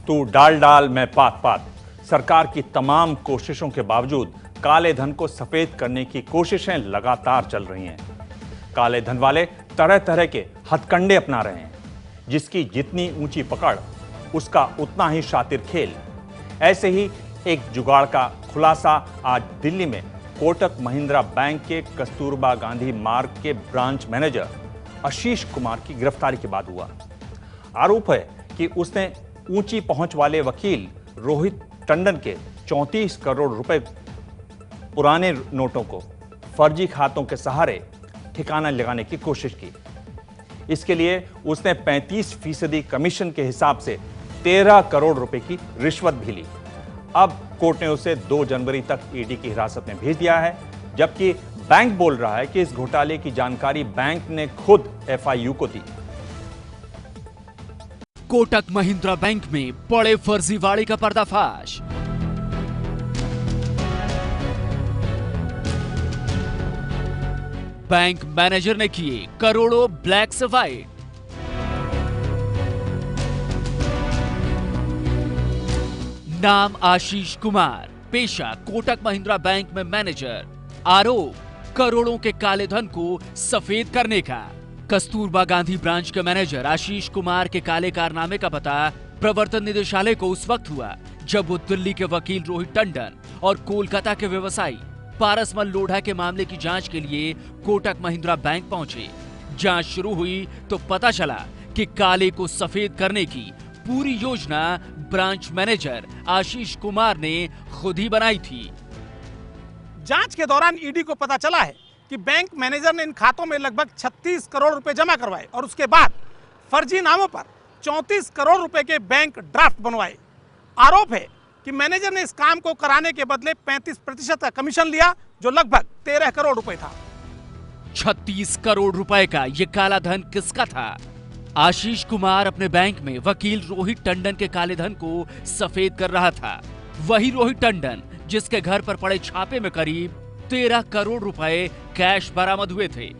तू डाल डाल मैं पात पात। सरकार की तमाम कोशिशों के बावजूद काले धन को सफेद करने की कोशिशें लगातार चल रही हैं। काले धन वाले तरह तरह के हथकंडे अपना रहे हैं। जिसकी जितनी ऊंची पकड़ उसका उतना ही शातिर खेल। ऐसे ही एक जुगाड़ का खुलासा आज दिल्ली में कोटक महिंद्रा बैंक के कस्तूरबा गांधी मार्ग के ब्रांच मैनेजर आशीष कुमार की गिरफ्तारी के बाद हुआ। आरोप है कि उसने ऊंची पहुंच वाले वकील रोहित टंडन के 34 करोड़ रुपए पुराने नोटों को फर्जी खातों के सहारे ठिकाना लगाने की कोशिश की। इसके लिए उसने 35% कमीशन के हिसाब से 13 करोड़ रुपए की रिश्वत भी ली। अब कोर्ट ने उसे 2 जनवरी तक ईडी की हिरासत में भेज दिया है, जबकि बैंक बोल रहा है कि इस घोटाले की जानकारी बैंक ने खुद एफआईयू को दी। कोटक महिंद्रा बैंक में बड़े फर्जीवाड़े का पर्दाफाश। बैंक मैनेजर ने किए करोड़ों ब्लैक से व्हाइट। नाम आशीष कुमार, पेशा कोटक महिंद्रा बैंक में मैनेजर। आरोप करोड़ों के काले धन को सफेद करने का। कस्तूरबा गांधी ब्रांच के मैनेजर आशीष कुमार के काले कारनामे का पता प्रवर्तन निदेशालय को उस वक्त हुआ जब वो दिल्ली के वकील रोहित टंडन और कोलकाता के व्यवसायी पारसमल लोढ़ा के मामले की जांच के लिए कोटक महिंद्रा बैंक पहुंचे। जांच शुरू हुई तो पता चला कि काले को सफेद करने की पूरी योजना ब्रांच मैनेजर आशीष कुमार ने खुद ही बनाई थी। जांच के दौरान ईडी को पता चला है कि बैंक मैनेजर ने इन खातों में लगभग 36 करोड़ रुपए जमा करवाए और उसके बाद फर्जी नामों पर 34 करोड़ रुपए के बैंक ड्राफ्ट बनवाए। आरोप है कि मैनेजर ने इस काम को कराने के बदले 35% का कमीशन लिया, जो लगभग 13 करोड़ रुपए था। 36 करोड़ रुपए का ये काला धन किसका था? आशीष कुमार अपने बैंक में वकील रोहित टंडन के काले धन को सफेद कर रहा था। वही रोहित टंडन जिसके घर पर पड़े छापे में करीब 13 करोड़ रुपए कैश बरामद हुए थे।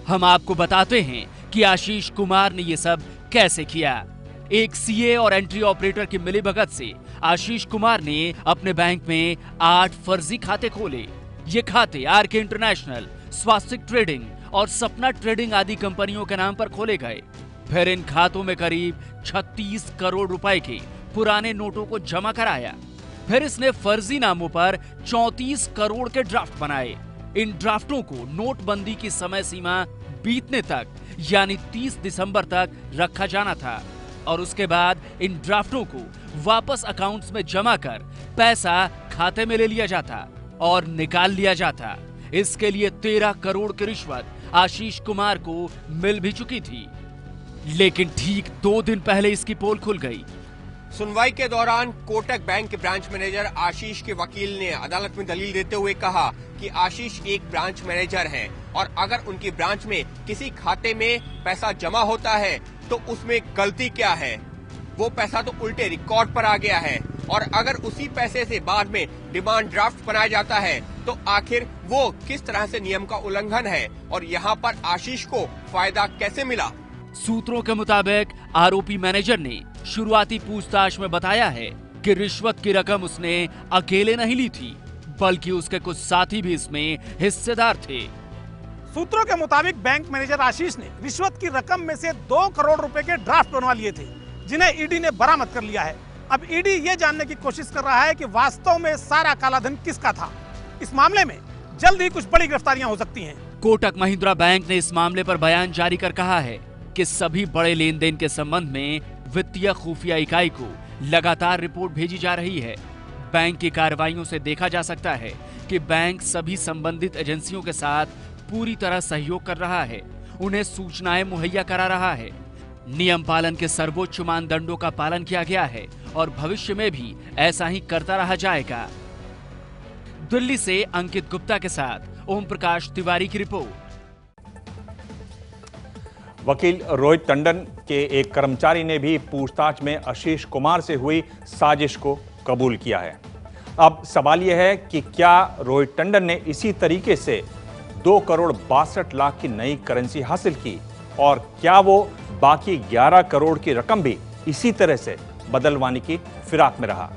हम आपको बताते हैं कि आशीष कुमार ने ये सब कैसे किया। एक सीए और एंट्री ऑपरेटर की मिलीभगत से आशीष कुमार ने अपने बैंक में 8 फर्जी खाते खोले। ये खाते आरके इंटरनेशनल, स्वास्तिक ट्रेडिंग और सपना ट्रेडिंग आदि कंपनियों के नाम पर खोले गए। फिर इन खातों में करीब 36 करोड़ रुपए के पुराने नोटों को जमा कराया। फिर इसने फर्जी नामों पर 34 करोड़ के ड्राफ्ट बनाए। इन ड्राफ्टों को नोटबंदी की समय सीमा बीतने तक यानी 30 दिसंबर तक रखा जाना था और उसके बाद इन ड्राफ्टों को वापस अकाउंट्स में जमा कर पैसा खाते में ले लिया जाता और निकाल लिया जाता। इसके लिए 13 करोड़ की रिश्वत आशीष कुमार को मिल भी चुकी थी, लेकिन ठीक 2 दिन पहले इसकी पोल खुल गई। सुनवाई के दौरान कोटक बैंक के ब्रांच मैनेजर आशीष के वकील ने अदालत में दलील देते हुए कहा कि आशीष एक ब्रांच मैनेजर हैं और अगर उनकी ब्रांच में किसी खाते में पैसा जमा होता है तो उसमें गलती क्या है? वो पैसा तो उल्टे रिकॉर्ड पर आ गया है और अगर उसी पैसे से बाद में डिमांड ड्राफ्ट बनाया जाता है तो आखिर वो किस तरह से नियम का उल्लंघन है और यहाँ पर आशीष को फायदा कैसे मिला? सूत्रों के मुताबिक आरोपी मैनेजर ने शुरुआती पूछताछ में बताया है कि रिश्वत की रकम उसने अकेले नहीं ली थी, बल्कि उसके कुछ साथी भी इसमें हिस्सेदार थे। सूत्रों के मुताबिक बैंक मैनेजर आशीष ने रिश्वत की रकम में से 2 करोड़ रुपए के ड्राफ्ट बनवा लिए थे, जिन्हें ईडी ने बरामद कर लिया है। अब ईडी ये जानने की कोशिश कर रहा है कि वास्तव में सारा काला धन किसका था। इस मामले में जल्द ही कुछ बड़ी गिरफ्तारियां हो सकती हैं। कोटक महिंद्रा बैंक ने इस मामले पर बयान जारी कर कहा है कि सभी बड़े लेन देन के संबंध में वित्तीय खुफिया इकाई को लगातार रिपोर्ट भेजी जा रही है। बैंक की कार्रवाइयों से देखा जा सकता है कि बैंक सभी संबंधित एजेंसियों के साथ पूरी तरह सहयोग कर रहा है, उन्हें सूचनाएं मुहैया करा रहा है। नियम पालन के सर्वोच्च मानदंडों का पालन किया गया है और भविष्य में भी ऐसा ही करता रहा जाएगा। दिल्ली से अंकित गुप्ता के साथ ओम प्रकाश तिवारी की रिपोर्ट। वकील रोहित टंडन के एक कर्मचारी ने भी पूछताछ में आशीष कुमार से हुई साजिश को कबूल किया है। अब सवाल यह है कि क्या रोहित टंडन ने इसी तरीके से 2 करोड़ 62 लाख की नई करेंसी हासिल की और क्या वो बाकी 11 करोड़ की रकम भी इसी तरह से बदलवाने की फिराक में रहा।